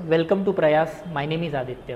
Welcome to प्रयास. माय name is Aditya.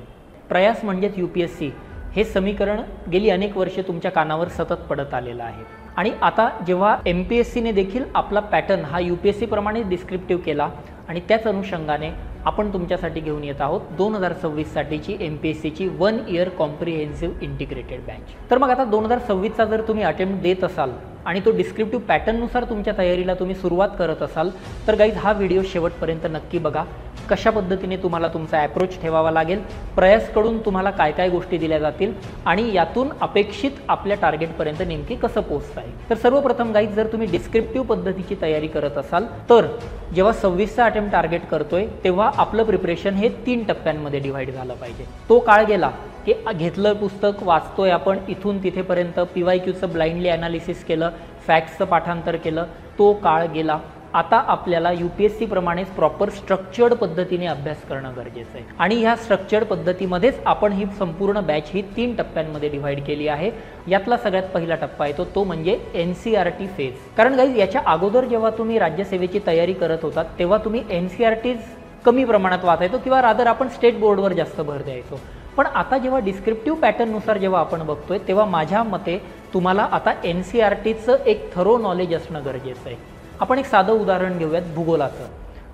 प्रयास म्हणजेच UPSC हे समीकरण गेली अनेक वर्षे तुमच्या कानावर सतत पडत आलेलं आहे. आणि आता जेव्हा MPSCने देखील आपला पॅटर्न हा UPSC प्रमाणे डिस्क्रिप्टिव्ह केला आणि त्याच अनुषंगाने आपण तुमच्यासाठी घेऊन येत आहोत 2026 साठीची MPSCची 1 इयर कॉम्प्रिहेन्सिव्ह इंटिग्रेटेड बॅच. तर मग आता 2026चा जर तुम्ही अटेम्प्ट देत असाल आणि तो डिस्क्रिप्टिव्ह पॅटर्ननुसार तुमच्या तयारीला तुम्ही सुरुवात करत असाल तर गाईज हा व्हिडिओ शेवटपर्यंत नक्की बघा. कशा पद्धतीने तुम्हाला तुमचा ॲप्रोच ठेवावा लागेल, प्रयासकडून तुम्हाला काय काय गोष्टी दिल्या जातील आणि यातून अपेक्षित आपल्या टार्गेटपर्यंत नेमकी कसं पोहोचता येईल. तर सर्वप्रथम गाईज जर तुम्ही डिस्क्रिप्टिव्ह पद्धतीची तयारी करत असाल तर जेव्हा 26चा अटेम्प्ट टार्गेट करतोय तेव्हा आपलं प्रिपरेशन हे 3 टप्प्यांमध्ये डिव्हाइड झालं पाहिजे. तो काळ गेला की घेतलं पुस्तक वाचतोय आपण इथून तिथेपर्यंत PYQचं ब्लाइंडली ॲनालिसिस केलं, फॅक्ट्सचं पाठांतर केलं, तो काळ गेला. आता आपल्याला UPSC प्रमाणेच प्रॉपर स्ट्रक्चर्ड पद्धतीने अभ्यास करणं गरजेचं आहे आणि ह्या स्ट्रक्चर्ड पद्धतीमध्येच आपण ही संपूर्ण बॅच ही 3 टप्प्यांमध्ये डिव्हाइड केली आहे. यातला सगळ्यात पहिला टप्पा येतो तो म्हणजे NCERT फेज. कारण गाईज याच्या अगोदर जेव्हा तुम्ही राज्यसेवेची तयारी करत होतात तेव्हा तुम्ही NCERTज कमी प्रमाणात वाचायचो किंवा रादर आपण स्टेट बोर्डवर जास्त भर द्यायचो. पण आता जेव्हा डिस्क्रिप्टिव्ह पॅटर्ननुसार जेव्हा आपण बघतोय तेव्हा माझ्या मते तुम्हाला आता NCERTचं एक थरो नॉलेज असणं गरजेचं आहे. आपण एक साधं उदाहरण घेऊयात भूगोलाचं.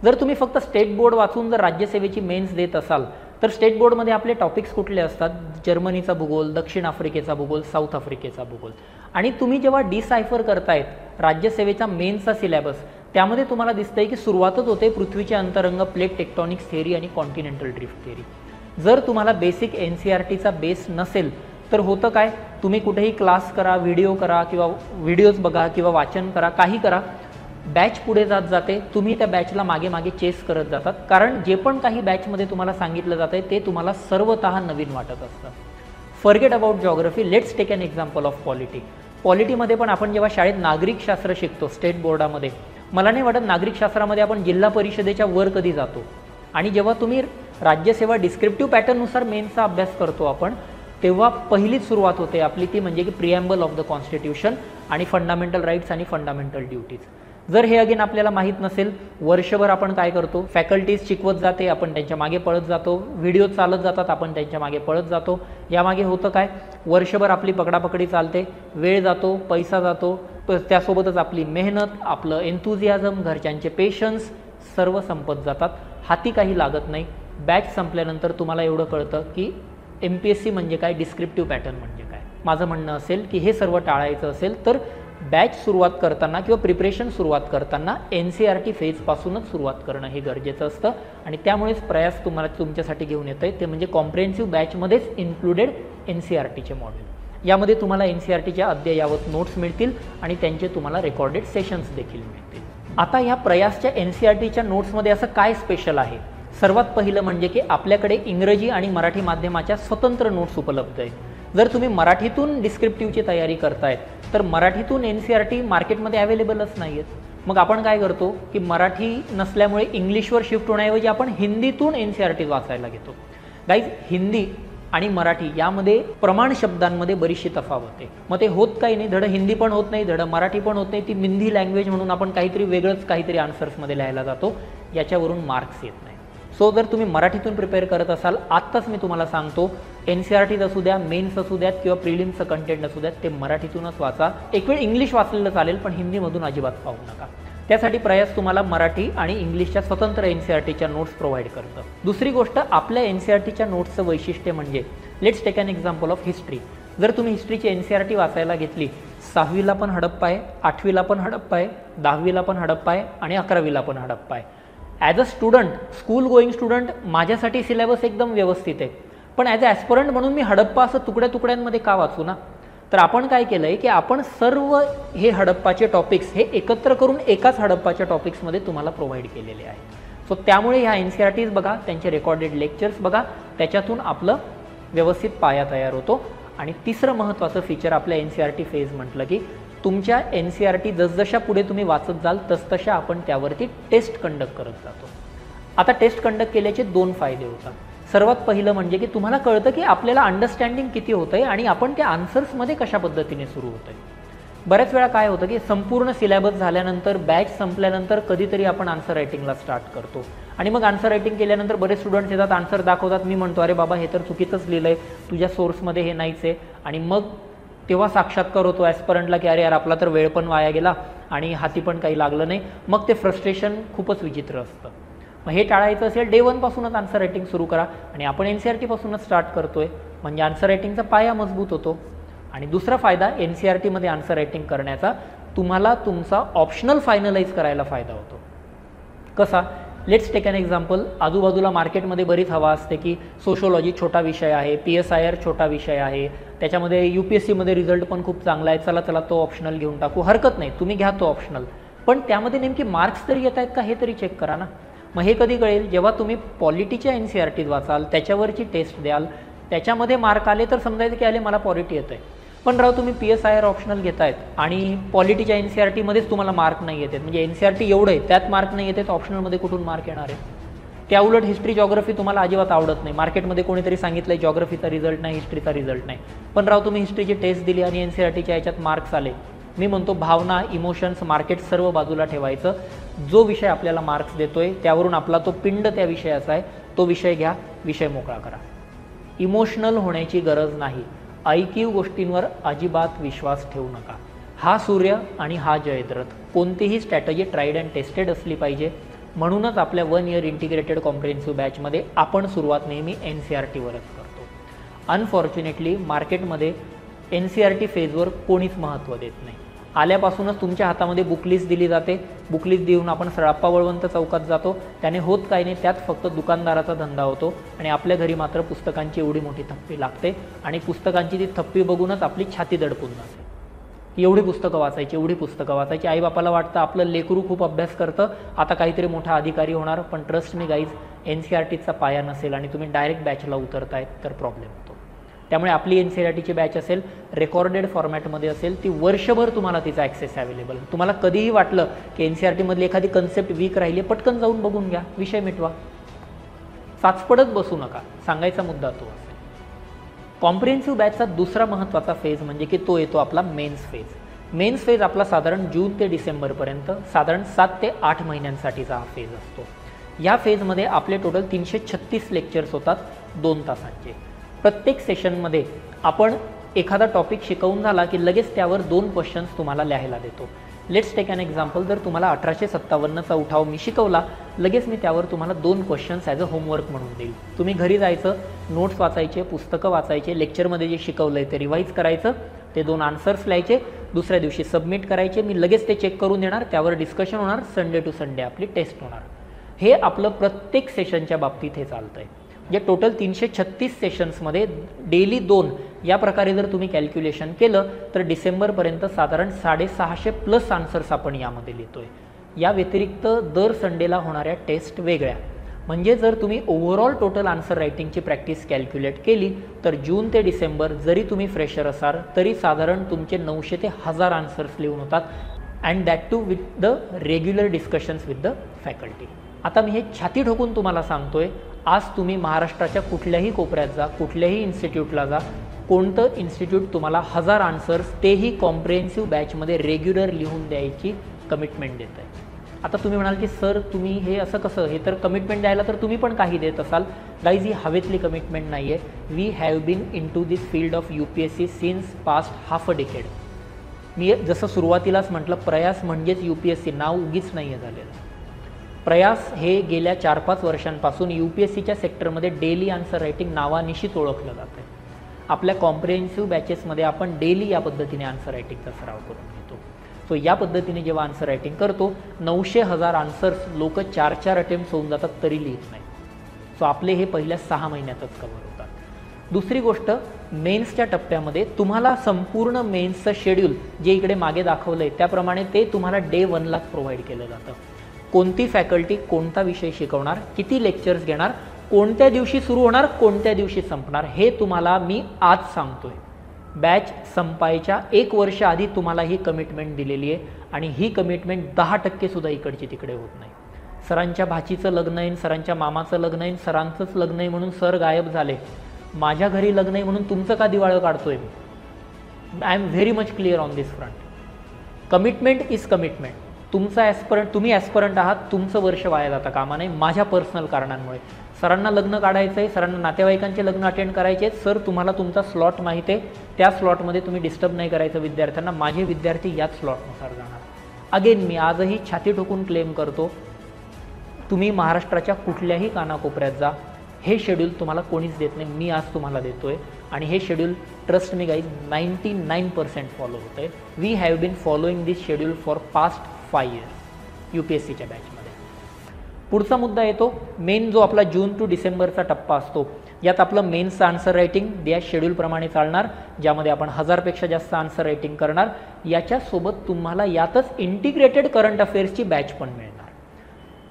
जर तुम्ही फक्त स्टेट बोर्ड वाचून जर राज्यसेवेची मेन्स देत असाल तर स्टेट बोर्डमध्ये आपले टॉपिक्स कुठले असतात? जर्मनीचा भूगोल, दक्षिण आफ्रिकेचा भूगोल, साऊथ आफ्रिकेचा भूगोल. आणि तुम्ही जेव्हा डिसायफर करतायत राज्यसेवेचा मेन्सचा सिलेबस त्यामध्ये तुम्हाला दिसतंय की सुरुवातच होते पृथ्वीचे अंतरंग, प्लेट टेक्टॉनिक्स थिअरी आणि कॉन्टिनेंटल ड्रिफ्ट थिअरी. जर तुम्हाला बेसिक NCERTचा बेस नसेल तर होतं काय, तुम्ही कुठेही क्लास करा, व्हिडिओ करा किंवा व्हिडिओज बघा किंवा वाचन करा, काही करा, बॅच पुढे जात जाते, तुम्ही त्या बॅचला मागे मागे चेस करत जातात. कारण जे पण काही बॅचमध्ये तुम्हाला सांगितलं जातं ते तुम्हाला सर्वतः नवीन वाटत असतं. Forget about geography, let's take an example of polity. पॉलिटीमध्ये पण आपण जेव्हा शाळेत नागरिकशास्त्र शिकतो स्टेट बोर्डामध्ये, मला नाही वाटत नागरिकशास्त्रामध्ये आपण जिल्हा परिषदेच्या वर कधी जातो. आणि जेव्हा तुम्ही राज्यसेवा डिस्क्रिप्टिव्ह पॅटर्ननुसार मेन्सचा अभ्यास करतो आपण तेव्हा पहिलीच सुरुवात होते आपली ती म्हणजे की प्रिॲम्बल ऑफ द कॉन्स्टिट्यूशन आणि फंडामेंटल राईट्स आणि फंडामेंटल ड्युटीज. जर हे अगेन आपल्याला माहीत नसेल, वर्षभर आपण काय करतो, फॅकल्टीज शिकवत जाते, आपण त्यांच्या मागे पळत जातो, व्हिडिओ चालत जातात, आपण त्यांच्या मागे पळत जातो. यामागे होतं काय, वर्षभर आपली पकडापकडी चालते, वेळ जातो, पैसा जातो, त्यासोबतच आपली मेहनत, आपलं एन्थुझियाझम, घरच्यांचे पेशन्स सर्व संपत जातात, हाती काही लागत नाही. बॅच संपल्यानंतर तुम्हाला एवढं कळतं की MPSC म्हणजे काय, डिस्क्रिप्टिव्ह पॅटर्न म्हणजे काय. माझं म्हणणं असेल की हे सर्व टाळायचं असेल तर बॅच सुरुवात करताना किंवा प्रिपरेशन सुरुवात करताना NCERT फेजपासूनच सुरुवात करणं हे गरजेचं असतं. आणि त्यामुळेच प्रयास तुम्हाला तुमच्यासाठी घेऊन येतं आहे ते म्हणजे कॉम्प्रिहेन्सिव्ह बॅचमध्येच इन्क्लुडेड NCERTचे मॉड्यूल. यामध्ये तुम्हाला NCERTच्या अद्ययावत नोट्स मिळतील आणि त्यांचे तुम्हाला रेकॉर्डेड सेशन्स देखील मिळतील. आता ह्या प्रयासच्या NCERTच्या नोट्समध्ये असं काय स्पेशल आहे? सर्वात पहिलं म्हणजे की आपल्याकडे इंग्रजी आणि मराठी माध्यमाच्या स्वतंत्र नोट्स उपलब्ध आहेत. जर तुम्ही मराठीतून डिस्क्रिप्टिव्हची तयारी करतायत तर मराठीतून NCERT मार्केटमध्ये अवेलेबलच नाही आहेत. मग आपण काय करतो की मराठी नसल्यामुळे इंग्लिशवर शिफ्ट होण्याऐवजी आपण हिंदीतून NCERT वाचायला घेतो. गाईज हिंदी आणि मराठी यामध्ये प्रमाण शब्दांमध्ये बरीचशी तफावत आहे. मग ते होत काही नाही, धडं हिंदी पण होत नाही, धडं मराठी पण होत नाही, ती मिंधी लँग्वेज म्हणून आपण काहीतरी वेगळंच काहीतरी आन्सर्समध्ये लिहायला जातो, याच्यावरून मार्क्स येत नाही. सो जर तुम्ही मराठीतून प्रिपेअर करत असाल, आत्ताच मी तुम्हाला सांगतो NCERT असू द्या, मेन्स असू द्यात किंवा प्रिलिम्सचं कंटेंट असू द्यात, ते मराठीतूनच वाचा. एक वेळ इंग्लिश वाचलेलं चालेल पण हिंदीमधून अजिबात पाहू नका. त्यासाठी प्रयास तुम्हाला मराठी आणि इंग्लिशच्या स्वतंत्र NCERTच्या नोट्स प्रोव्हाइड करतं. दुसरी गोष्ट, आपल्या NCERTच्या नोट्सचं वैशिष्ट्य म्हणजे let's take an example of history. जर तुम्ही हिस्ट्रीची NCERT वाचायला घेतली, 6वीला पण हडप्पा आहे, 8वीला पण हडप्पा आहे, 10वीला पण हडप्पा आहे आणि 11वीला पण हडप्पा आहे. As a student, school going student, माझ्यासाठी सिलेबस एकदम व्यवस्थित आहे. पण ॲज अ ॲस्परंट म्हणून मी हडप्पा असं तुकड्या तुकड्यांमध्ये का वाचू ना? तर आपण काय केलं आहे की आपण सर्व हे हडप्पाचे टॉपिक्स हे एकत्र करून एकाच हडप्पाच्या टॉपिक्समध्ये तुम्हाला प्रोव्हाइड केलेले आहे. सो त्यामुळे ह्या NCERTज बघा, त्यांचे रेकॉर्डेड लेक्चर्स बघा, त्याच्यातून आपलं व्यवस्थित पाया तयार होतो. आणि तिसरं महत्त्वाचं फीचर आपल्या NCERT फेज म्हटलं की तुमच्या NCERT जसजशा पुढे तुम्ही वाचत जाल तसतशा आपण त्यावरती टेस्ट कंडक्ट करत जातो. आता टेस्ट कंडक्ट केल्याचे 2 फायदे होतात. सर्वात पहिलं म्हणजे की तुम्हाला कळतं की आपल्याला अंडरस्टँडिंग किती होतं आहे आणि आपण त्या आन्सर्समध्ये कशा पद्धतीने सुरू होतं आहे. बऱ्याच वेळा काय होतं की संपूर्ण सिलेबस झाल्यानंतर, बॅच संपल्यानंतर कधीतरी आपण आन्सर रायटिंगला स्टार्ट करतो आणि मग आन्सर रायटिंग केल्यानंतर बरेच स्टुडंट्स येतात, आन्सर दाखवतात, मी म्हणतो अरे बाबा हे तर चुकीचंच लिहिलं आहे, तुझ्या सोर्समध्ये हे नाहीच आहे. आणि मग तेव्हा साक्षात्कार होतो ॲस्परंटला की अरे यार आपला तर वेळ पण वाया गेला आणि हाती पण काही लागलं नाही. मग ते फ्रस्ट्रेशन खूपच विचित्र असतं. मग हे टाळायचं असेल डे 1 पासूनच आन्सर रायटिंग सुरू करा. आणि आपण NCERT पासूनच स्टार्ट करतोय म्हणजे आन्सर रायटिंगचा पाया मजबूत होतो. आणि दुसरा फायदा NCERT मध्ये आन्सर रायटिंग करण्याचा, तुम्हाला तुमचा ऑप्शनल फायनलाइज करायला फायदा होतो. कसा? Let's take an example. आजूबाजूला मार्केटमध्ये बरीच हवा असते की सोशोलॉजी छोटा विषय आहे, PSIR छोटा विषय आहे, त्याच्यामध्ये UPSCमध्ये रिझल्ट पण खूप चांगला आहे, चला चला तो ऑप्शनल घेऊन टाकू. हरकत नाही, तुम्ही घ्या तो ऑप्शनल, पण त्यामध्ये नेमकी मार्क्स तरी येत आहेत का हे तरी चेक करा ना. मग हे कधी कळेल? जेव्हा तुम्ही पॉलिटीच्या NCERT वाचाल, त्याच्यावरची टेस्ट द्याल, त्याच्यामध्ये मार्क आले तर समजायचं की आले मला पॉलिटी येतं आहे. पण राव तुम्ही PSIR ऑप्शनल घेतायत आणि पॉलिटीच्या NCERT मध्येच तुम्हाला मार्क नाही येतात, म्हणजे NCERT एवढं आहे त्यात मार्क नाही येतात, ऑप्शनलमध्ये कुठून मार्क येणार आहे? त्या उलट हिस्ट्री जॉग्रफी तुम्हाला अजिबात आवडत नाही, मार्केटमध्ये कोणीतरी सांगितलं जॉग्रफीचा रिझल्ट नाही, हिस्ट्रीचा रिझल्ट नाही, पण राव तुम्ही हिस्ट्रीची टेस्ट दिली आणि NCERTच्या याच्यात मार्क्स आले. मी म्हणतो भावना, इमोशन्स, मार्केट सर्व बाजूला ठेवायचं. जो विषय आपल्याला मार्क्स देतोय त्यावरून आपला तो पिंड त्या विषयाचा आहे, तो विषय घ्या, विषय मोकळा करा. इमोशनल होण्याची गरज नाही. ऐकीव गोष्टींवर अजिबात विश्वास ठेवू नका. हा सूर्य आणि हा जयद्रथ, कोणतीही स्ट्रॅटजी ट्राईड अँड टेस्टेड असली पाहिजे. म्हणूनच आपल्या 1 इयर इंटिग्रेटेड कॉम्प्रिहेन्सिव्ह बॅचमध्ये आपण सुरुवात नेहमी NCERT वरच करतो. अनफॉर्च्युनेटली मार्केटमध्ये NCERT फेजवर कोणीच महत्त्व देत नाही. आल्यापासूनच तुमच्या हातामध्ये बुकलिस्ट दिली जाते, बुकलिस्ट देऊन आपण सराप्पा वळवंत चौकात जातो, त्याने होत काही नाही, त्यात फक्त दुकानदाराचा धंदा होतो आणि आपल्या घरी मात्र पुस्तकांची एवढी मोठी थप्पी लागते आणि पुस्तकांची ती थप्पी बघूनच आपली छाती दडपून जाते. एवढी पुस्तकं वाचायची, एवढी पुस्तकं वाचायची. आईबापाला वाटतं आपलं लेकरू खूप अभ्यास करतं, आता काहीतरी मोठा अधिकारी होणार, पण ट्रस्ट मी गाईज, NCERTचा पाया नसेल आणि तुम्ही डायरेक्ट बॅचला उतरतायत तर प्रॉब्लेम होतो. त्यामुळे आपली NCERTची बॅच असेल, रेकॉर्डेड फॉर्मॅटमध्ये असेल, ती वर्षभर तुम्हाला तिचा ॲक्सेस अवेलेबल. तुम्हाला कधीही वाटलं की NCERTमधली एखादी कन्सेप्ट वीक राहिली, पटकन जाऊन बघून घ्या, विषय मिटवा, चाचपडत बसू नका. सांगायचा मुद्दा तो असेल. कॉम्प्रिहेन्सिव्ह बॅचचा दुसरा महत्त्वाचा फेज म्हणजे की तो येतो आपला मेन्स फेज. मेन्स फेज आपला साधारण जून ते डिसेंबरपर्यंत, साधारण 7 ते 8 महिन्यांसाठीचा हा फेज असतो. या फेजमध्ये आपले टोटल 336 लेक्चर्स होतात 2 तासांचे. प्रत्येक सेशनमध्ये आपण एखादा टॉपिक शिकवून झाला की लगेच त्यावर 2 क्वेश्चन्स तुम्हाला लिहायला देतो. Let's take an example. जर तुम्हाला 1857चा उठाव मी शिकवला, लगेच मी त्यावर तुम्हाला 2 क्वेश्चन्स ॲज अ होमवर्क म्हणून देईल. तुम्ही घरी जायचं, नोट्स वाचायचे, पुस्तकं वाचायचे, लेक्चरमध्ये जे शिकवलं आहे ते रिवाईज करायचं, ते 2 आन्सर्स लिहायचे, दुसऱ्या दिवशी सबमिट करायचे. मी लगेच ते चेक करून देणार, त्यावर डिस्कशन होणार, संडे टू संडे आपली टेस्ट होणार. हे आपलं प्रत्येक सेशनच्या बाबतीत हे चालतं आहे. म्हणजे टोटल 336 सेशन्समध्ये डेली 2 या प्रकारे जर तुम्ही कॅल्क्युलेशन केलं तर डिसेंबरपर्यंत साधारण 650+ आन्सर्स आपण यामध्ये लिहितोय. या व्यतिरिक्त दर संडेला होणाऱ्या टेस्ट वेगळ्या. म्हणजे जर तुम्ही ओव्हरऑल टोटल आन्सर रायटिंगची प्रॅक्टिस कॅल्क्युलेट केली तर जून ते डिसेंबर जरी तुम्ही फ्रेशर असाल तरी साधारण तुमचे 900 ते 1000 आन्सर्स लिहून होतात. And that too with the regular discussions with the faculty. आता मी हे छाती ठोकून तुम्हाला सांगतोय, आज तुम्ही महाराष्ट्राच्या कुठल्याही कोपऱ्यात जा, कुठल्याही इन्स्टिट्यूटला जा, कोणतं इन्स्टिट्यूट तुम्हाला 1000 आन्सर्स तेही कॉम्प्रिहेन्सिव्ह बॅचमध्ये रेग्युलर लिहून द्यायची कमिटमेंट देत आहे. आता तुम्ही म्हणाल की सर तुम्ही हे असं कसं, हे तर कमिटमेंट द्यायला तर तुम्ही पण काही देत असाल. गाईज ही हवेतली कमिटमेंट नाही आहे. We have been in to this field of UPSC since past half a decade. मी जसं सुरुवातीलाच म्हटलं, प्रयास म्हणजेच UPSC नाव उगीच नाही आहे झालेलं. प्रयास हे गेल्या 4-5 वर्षांपासून UPSCच्या सेक्टरमध्ये डेली आन्सर रायटिंग नावानिशीच ओळखलं जातं आहे. आपल्या कॉम्प्रिहेन्सिव्ह बॅचेसमध्ये आपण डेली या पद्धतीने आन्सर रायटिंगचा सराव करून घेतो. सो या पद्धतीने जेव्हा आन्सर रायटिंग करतो, 900,000 आन्सर्स लोक 4-4 अटेम्प्ट्स होऊन जातात तरी लिहित नाही. सो आपले हे पहिल्या 6 महिन्यातच कव्हर होतात. दुसरी गोष्ट, मेन्सच्या टप्प्यामध्ये तुम्हाला संपूर्ण मेन्सचं शेड्यूल जे इकडे मागे दाखवलं आहे त्याप्रमाणे ते तुम्हाला डे 1लाच प्रोव्हाइड केलं जातं. कोणती फॅकल्टी कोणता विषय शिकवणार, किती लेक्चर्स घेणार, कोणत्या दिवशी सुरू होणार, कोणत्या दिवशी संपणार, हे तुम्हाला मी आज सांगतोय. बॅच संपायच्या 1 वर्ष आधी तुम्हाला ही कमिटमेंट दिलेली आहे आणि ही कमिटमेंट 10% सुद्धा इकडची तिकडे होत नाही. सरांच्या भाचीचं लग्न आहे, सरांच्या मामाचं लग्न आहे, सरांचंच लग्न आहे म्हणून सर गायब झाले, माझ्या घरी लग्न आहे म्हणून तुमचं का दिवाळं काढतोय मी. I am very much clear on this front. Commitment is commitment. तुमचा तुम्ही ॲस्परंट आहात, तुमचं वर्ष वाया जाता कामा नये माझ्या पर्सनल कारणांमुळे. सरांना लग्न काढायचं आहे, सरांना नातेवाईकांचे लग्न अटेंड करायचे आहेत, सर तुम्हाला तुमचा स्लॉट माहिती आहे, त्या स्लॉटमध्ये तुम्ही डिस्टर्ब नाही करायचं विद्यार्थ्यांना, माझे विद्यार्थी याच स्लॉटनुसार जाणार. अगेन मी आजही छाती ठोकून क्लेम करतो, तुम्ही महाराष्ट्राच्या कुठल्याही कानाकोपऱ्यात जा, हे शेड्यूल तुम्हाला कोणीच देत नाही, मी आज तुम्हाला देतो आहे. आणि हे schedule trust me guys 99% follow होतं आहे. We have been following this schedule for past 5 years UPSCच्या बॅचमध्ये. पुढचा मुद्दा येतो मेन, जो आपला जून टू डिसेंबरचा टप्पा असतो. यात आपलं मेन्सचं आन्सर रायटिंग या शेड्यूलप्रमाणे चालणार, ज्यामध्ये आपण 1000पेक्षा जास्त आन्सर रायटिंग करणार. याच्यासोबत तुम्हाला यातच इंटिग्रेटेड करंट अफेअर्सची बॅच पण मिळणार.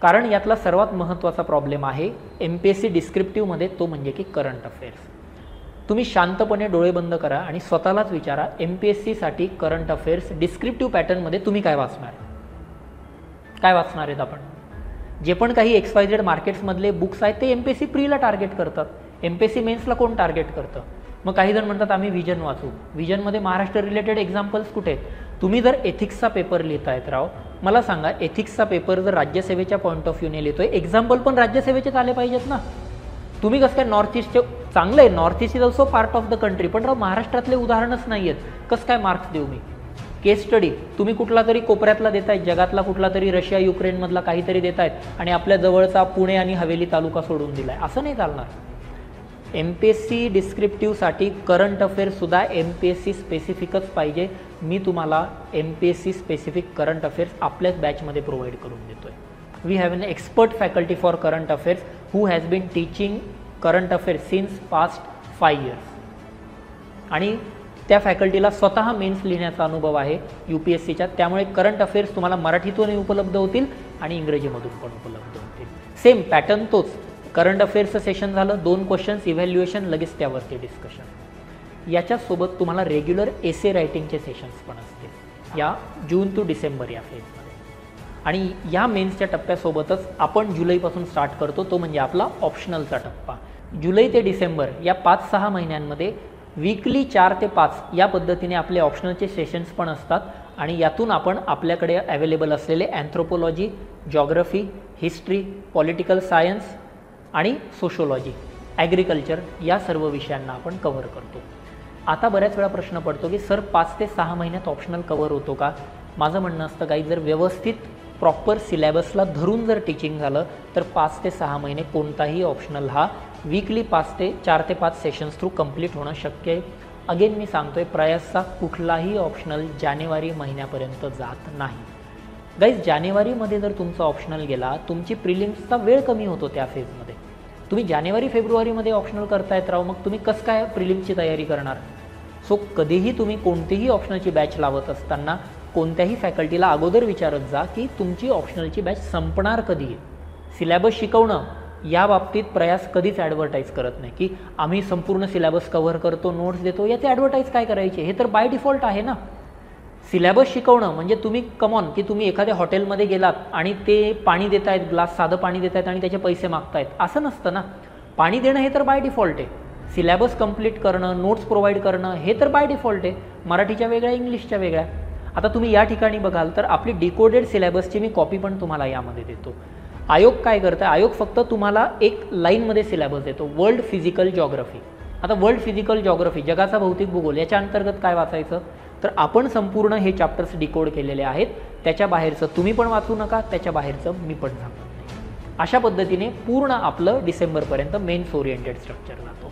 कारण यातला सर्वात महत्त्वाचा प्रॉब्लेम आहे MPSC डिस्क्रिप्टिव्हमध्ये, तो म्हणजे की करंट अफेअर्स. तुम्ही शांतपणे डोळे बंद करा आणि स्वतःलाच विचारा, MPSCसाठी करंट अफेअर्स डिस्क्रिप्टिव्ह पॅटर्नमध्ये तुम्ही काय वाचणार आहेत. आपण जे पण काही XYZ मार्केट्समधले बुक्स आहेत ते MPSC प्रीला टार्गेट करतात, MPSC मेन्सला कोण टार्गेट करतं. मग काही जण म्हणतात आम्ही व्हिजन वाचू. व्हिजनमध्ये महाराष्ट्र रिलेटेड एक्झाम्पल्स कुठे आहेत. तुम्ही जर एथिक्सचा पेपर लिहितायत राव, मला सांगा एथिक्सचा पेपर जर राज्यसेवेच्या पॉईंट ऑफ व्ह्यूने लिहितोय, एक्झाम्पल पण राज्यसेवेचेच आले पाहिजेत ना. तुम्ही कसं काय नॉर्थ ईस्टचे, चांगलं आहे north east is also part of the country, पण राव महाराष्ट्रातले उदाहरणच नाही आहेत, कसं काय मार्क्स देऊ मी. केस स्टडी तुम्ही कुठला तरी कोपऱ्यातला देतायत, जगातला कुठला तरी रशिया युक्रेनमधला काहीतरी देतायत आणि आपल्या जवळचा पुणे आणि हवेली तालुका सोडून दिलाय, असं नाही चालणार. MPSC डिस्क्रिप्टिव्हसाठी करंट अफेअर्ससुद्धा MPSC स्पेसिफिकच पाहिजे. मी तुम्हाला MPSC स्पेसिफिक करंट अफेअर्स आपल्याच बॅचमध्ये प्रोव्हाइड करून देतोय. We have an expert faculty for current affairs who has been teaching current affairs since past 5 years. आणि त्या फॅकल्टीला स्वतः मेन्स लिहिण्याचा अनुभव आहे UPSCच्या, त्यामुळे करंट अफेअर्स तुम्हाला मराठीतूनही उपलब्ध होतील आणि इंग्रजीमधून पण उपलब्ध होतील. सेम पॅटर्न तोच, करंट अफेअर्सचं सेशन झालं, 2 क्वेश्चन्स, इव्हॅल्युएशन, लगेच त्यावरती डिस्कशन. याच्यासोबत तुम्हाला रेग्युलर एसे रायटिंगचे सेशन्स पण असतील या जून टू डिसेंबर या फेजमध्ये. आणि या मेन्सच्या टप्प्यासोबतच आपण जुलैपासून स्टार्ट करतो, तो म्हणजे आपला ऑप्शनलचा टप्पा. जुलै ते डिसेंबर या 5-6 महिन्यांमध्ये वीकली 4 ते 5 या पद्धतीने आपले ऑप्शनलचे सेशन्स पण असतात. आणि यातून आपण आपल्याकडे अवेलेबल असलेले अँथ्रोपोलॉजी, जॉग्रफी, हिस्ट्री, पॉलिटिकल सायन्स आणि सोशोलॉजी, ॲग्रिकल्चर या सर्व विषयांना आपण कव्हर करतो. आता बऱ्याच वेळा प्रश्न पडतो की सर 5 ते 6 महिन्यात ऑप्शनल कव्हर होतो का. माझं म्हणणं असतं काही जर व्यवस्थित प्रॉपर सिलेबसला धरून जर टीचिंग झालं तर 5 ते 6 महिने कोणताही ऑप्शनल हा वीकली 4 ते 5 सेशन्स थ्रू कंप्लीट होणं शक्य आहे. अगेन मी सांगतोय, प्रयासचा कुठलाही ऑप्शनल जानेवारी महिन्यापर्यंत जात नाही. गाईज जानेवारीमध्ये जर तुमचा ऑप्शनल गेला, तुमची प्रिलिम्सचा वेळ कमी होतो त्या फेजमध्ये. तुम्ही जानेवारी-फेब्रुवारीमध्ये ऑप्शनल करतायत राव, मग तुम्ही कसं काय प्रिलिम्सची तयारी करणार. सो कधीही तुम्ही कोणतीही ऑप्शनलची बॅच लावत असताना कोणत्याही फॅकल्टीला अगोदर विचारत जा की तुमची ऑप्शनलची बॅच संपणार कधी आहे. सिलेबस शिकवणं या बाबतीत प्रयास कधीच ॲडव्हर्टाईज करत नाही की आम्ही संपूर्ण सिलेबस कव्हर करतो, नोट्स देतो. याचे ॲडव्हर्टाईज काय करायचे, हे तर बाय डिफॉल्ट आहे ना. सिलेबस शिकवणं म्हणजे तुम्ही कमॉन की तुम्ही एखाद्या हॉटेलमध्ये गेलात आणि ते पाणी देत आहेत, ग्लास साधं पाणी देत आहेत आणि त्याचे पैसे मागतायत, असं नसतं ना. पाणी देणं हे तर बाय डिफॉल्ट आहे. सिलेबस कंप्लीट करणं, नोट्स प्रोव्हाइड करणं हे तर बाय डिफॉल्ट आहे. मराठीच्या वेगळ्या, इंग्लिशच्या वेगळ्या. आता तुम्ही या ठिकाणी बघाल तर आपली डिकोडेड सिलेबसची मी कॉपी पण तुम्हाला यामध्ये देतो. आयोग काय करतं, आयोग फक्त तुम्हाला एक लाईनमध्ये सिलेबस देतो, वर्ल्ड फिजिकल जॉग्रफी. आता वर्ल्ड फिजिकल जॉग्रफी, जगाचा भौतिक भूगोल, याच्या अंतर्गत काय वाचायचं, तर आपण संपूर्ण हे चॅप्टर्स डिकोड केलेले आहेत. त्याच्या बाहेरचं तुम्ही पण वाचू नका, त्याच्या बाहेरचं मी पण सांगत नाही. अशा पद्धतीने पूर्ण आपलं डिसेंबरपर्यंत मेन्स ओरिएंटेड स्ट्रक्चर जातो.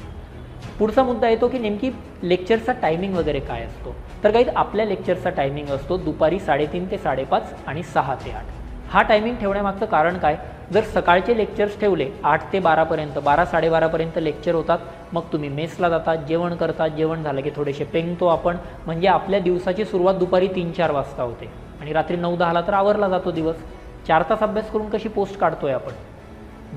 पुढचा मुद्दा येतो की नेमकी लेक्चरचा टायमिंग वगैरे काय असतो. तर काही आपल्या लेक्चरचा टायमिंग असतो दुपारी 3:30 ते 5:30 आणि 6 ते 8. हा टायमिंग ठेवण्यामागचं कारण काय, जर सकाळचे लेक्चर्स ठेवले 8 ते 12पर्यंत, 12-12:30पर्यंत लेक्चर होतात, मग तुम्ही मेसला जाता, जेवण करता, जेवण झालं की थोडेसे पेंगतो आपण, म्हणजे आपल्या दिवसाची सुरुवात दुपारी 3-4 वाजता होते आणि रात्री 9-10ला तर आवरला जातो दिवस. 4 तास अभ्यास करून कशी पोस्ट काढतोय आपण.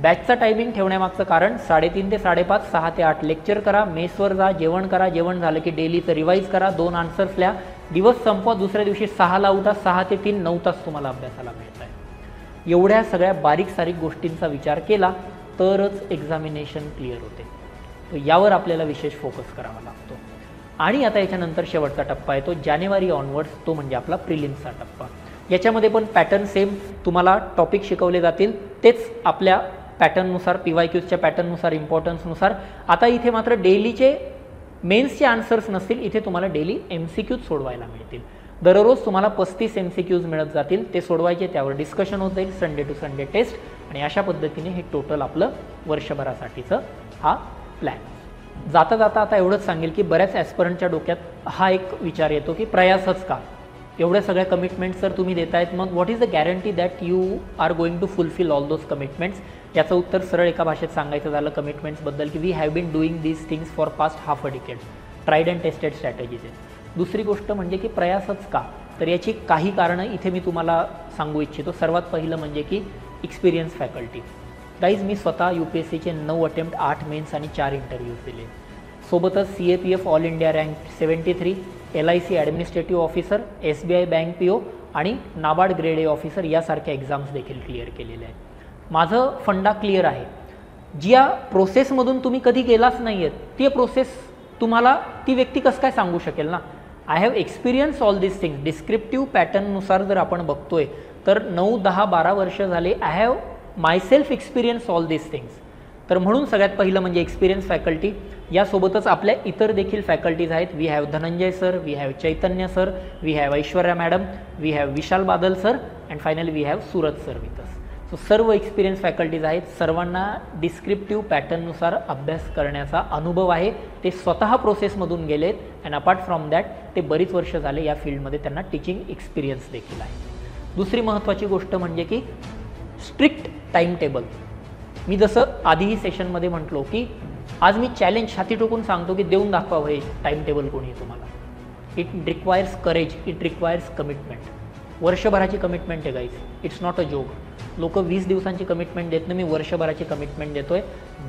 बॅचचा टायमिंग ठेवण्यामागचं कारण 3:30 ते 5:30, 6 ते 8 लेक्चर करा, मेसवर जा, जेवण करा, जेवण झालं की डेलीचं रिवाईज करा, 2 आन्सर्स लिहा, दिवस संपवा, दुसऱ्या दिवशी 6ला उठा, 6 ते 3 9 तास तुम्हाला अभ्यासाला मिळत आहे. एवढ्या सगळ्या बारीक सारीक गोष्टींचा विचार केला तरच एक्झामिनेशन क्लिअर होते. तो यावर आपल्याला विशेष फोकस करावा लागतो. आणि आता याच्यानंतर शेवटचा टप्पा येतो जानेवारी ऑनवर्ड्स, तो म्हणजे आपला प्रिलिम्सचा टप्पा. याच्यामध्ये पण पॅटर्न सेम तुम्हाला टॉपिक शिकवले जातील, तेच आपल्या पॅटर्ननुसार, PYQच्या पॅटर्ननुसार, इम्पॉर्टन्सनुसार. आता इथे मात्र डेलीचे मेन्सचे आन्सर्स नसतील, इथे तुम्हाला डेली MCQज सोडवायला मिळतील. दररोज तुम्हाला 35 MCQज मिळत जातील, ते सोडवायचे, त्यावर डिस्कशन होत जाईल, संडे टू संडे टेस्ट. आणि अशा पद्धतीने हे टोटल आपलं वर्षभरासाठीचं हा प्लॅन. जाता जाता आता एवढंच सांगेल की बऱ्याच ॲस्परंटच्या डोक्यात हा एक विचार येतो की प्रयासच का, एवढ्या सगळ्या कमिटमेंट्स जर तुम्ही देतायत, मग what is the guarantee that you are going to fulfil all those commitments. याचं उत्तर सरळ एका भाषेत सांगायचं झालं कमिटमेंट्सबद्दल की we have been doing these things for past half a decade. Tried and tested strategies आहेत. दुसरी गोष्ट म्हणजे की प्रयासच का, तर याची काही कारणं इथे मी तुम्हाला सांगू इच्छितो. सर्वात पहिलं म्हणजे की एक्सपिरियन्स फॅकल्टी. गाईज, मी स्वतः UPSCचे 9 अटेम्प्ट, 8 मेन्स आणि 4 इंटरव्ह्यूज दिले. सोबतच CAPF all India rank 73, LIC administrative officer, SBI bank PO आणि नाबार्ड ग्रेड A ऑफिसर यासारख्या एक्झाम्स देखील क्लिअर केलेल्या आहेत. माझं फंडा क्लिअर आहे. ज्या प्रोसेसमधून तुम्ही कधी गेलाच नाही आहेत, ती प्रोसेस तुम्हाला ती व्यक्ती कसं काय सांगू शकेल ना. I have experience all this things. Descriptive पॅटर्ननुसार जर आपण बघतोय तर 9, 10, 12 वर्ष झाले I have myself experience all this things. तर म्हणून सगळ्यात पहिलं म्हणजे एक्सपिरियन्स फॅकल्टी. यासोबतच आपल्या इतर देखील फॅकल्टीज आहेत. We have Dhananjay sir, we have Chaitanya sir, we have Aishwarya madam, we have Vishal Badal sir and finally we have Surat sir with us. So सर्व एक्सपिरियन्स फॅकल्टीज आहेत. सर्वांना डिस्क्रिप्टिव्ह पॅटर्ननुसार अभ्यास करण्याचा अनुभव आहे. ते स्वतः प्रोसेसमधून गेलेत अँड अपार्ट फ्रॉम दॅट ते बरीच वर्ष झाले या फील्डमध्ये, त्यांना टीचिंग एक्सपिरियन्स देखील आहे. दुसरी महत्त्वाची गोष्ट म्हणजे की स्ट्रिक्ट टाईम टेबल. मी जसं आधीही सेशनमध्ये म्हटलो की आज मी चॅलेंज छाती ठोकून सांगतो की देऊन दाखवावं हे टाईम टेबल कोणी तुम्हाला. It requires courage, it requires commitment. वर्षभराची कमिटमेंट आहे guys, it's not a joke. लोक 20 दिवसांची कमिटमेंट देत नाही, मी वर्षभराची कमिटमेंट देतोय.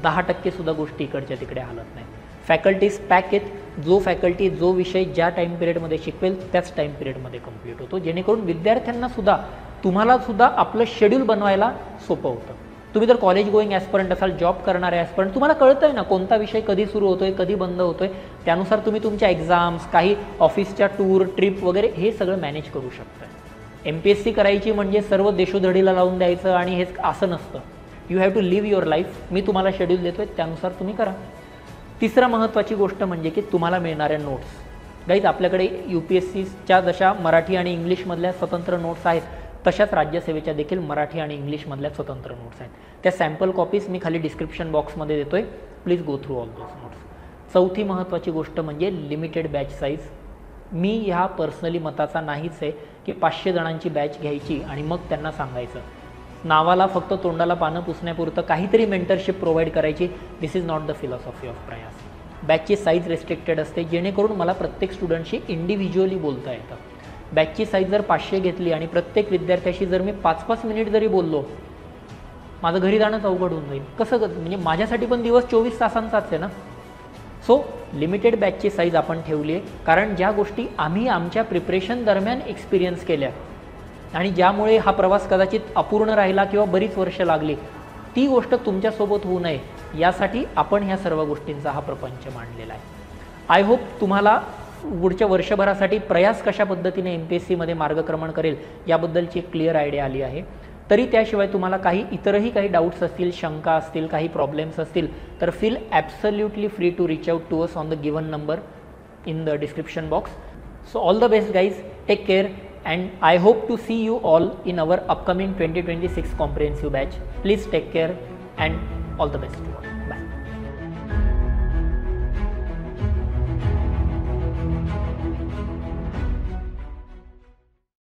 10% सुद्धा गोष्टी इकडच्या तिकडे हालत नाही. फॅकल्टीज पॅक आहेत. जो फॅकल्टी जो विषय ज्या टाईम पिरियडमध्ये शिकवेल त्याच टाईम पिरियडमध्ये कंप्लीट होतो, जेणेकरून विद्यार्थ्यांना सुद्धा, तुम्हाला सुद्धा आपलं शेड्यूल बनवायला सोपं होतं. तुम्ही जर कॉलेज गोईंग ॲस्परंट असाल, जॉब करणारे ॲस्परंट, तुम्हाला कळतं आहे ना कोणता विषय कधी सुरू होतोय, कधी बंद होतोय. त्यानुसार तुम्ही तुमच्या एक्झाम्स, काही ऑफिसच्या टूर, ट्रिप वगैरे हे सगळं मॅनेज करू शकता. MPSC करायची म्हणजे सर्व देशोधडीला लावून द्यायचं आणि हे असं नसतं. You have to live your life. मी तुम्हाला शेड्यूल देतोय, त्यानुसार तुम्ही करा. तिसरा महत्त्वाची गोष्ट म्हणजे की तुम्हाला मिळणाऱ्या नोट्स. गाईज, आपल्याकडे UPSCच्या जशा मराठी आणि इंग्लिशमधल्या स्वतंत्र नोट्स आहेत, तशाच राज्यसेवेच्या देखील मराठी आणि इंग्लिशमधल्या स्वतंत्र नोट्स आहेत. त्या सॅम्पल कॉपीज मी खाली डिस्क्रिप्शन बॉक्समध्ये देतोय. Please go through all those notes. चौथी महत्त्वाची गोष्ट म्हणजे लिमिटेड बॅच साईज. मी ह्या पर्सनली मताचा नाहीच आहे की 500 जणांची बॅच घ्यायची आणि मग त्यांना सांगायचं, नावाला फक्त तोंडाला पानं पुसण्यापुरतं काहीतरी मेंटरशिप प्रोव्हाइड करायची. This is not the philosophy of Prayas. बॅचची साईज रेस्ट्रिक्टेड असते, जेणेकरून मला प्रत्येक स्टुडंटशी इंडिव्हिज्युअली बोलता येतं. बॅचची साईज जर 500 घेतली आणि प्रत्येक विद्यार्थ्याशी जर मी 5-5 मिनिट जरी बोललो, माझं घरी जाणंच अवघड होऊन जाईल. कसं म्हणजे माझ्यासाठी पण दिवस 24 तासांचाच आहे ना. सो लिमिटेड बॅचची साईज आपण ठेवली आहे, कारण ज्या गोष्टी आम्ही आमच्या प्रिपरेशन दरम्यान एक्सपिरियन्स केल्या आणि ज्यामुळे हा प्रवास कदाचित अपूर्ण राहिला किंवा बरीच वर्ष लागली, ती गोष्ट तुमच्यासोबत होऊ नये यासाठी आपण ह्या सर्व गोष्टींचा हा प्रपंच मांडलेला आहे. आय होप तुम्हाला पुढच्या वर्षभरासाठी प्रयास कशा पद्धतीने MPSCमध्ये मार्गक्रमण करेल याबद्दलची एक क्लिअर आयडिया आली आहे. तरी त्याशिवाय तुम्हाला इतरही काही डाऊट्स असतील, शंका असतील, काही प्रॉब्लेम्स असतील तर feel absolutely free to reach out to us on the given number in the description box. So all the best guys, take care and I hope to see you all in our upcoming 2026 comprehensive batch. Please take care and all the best.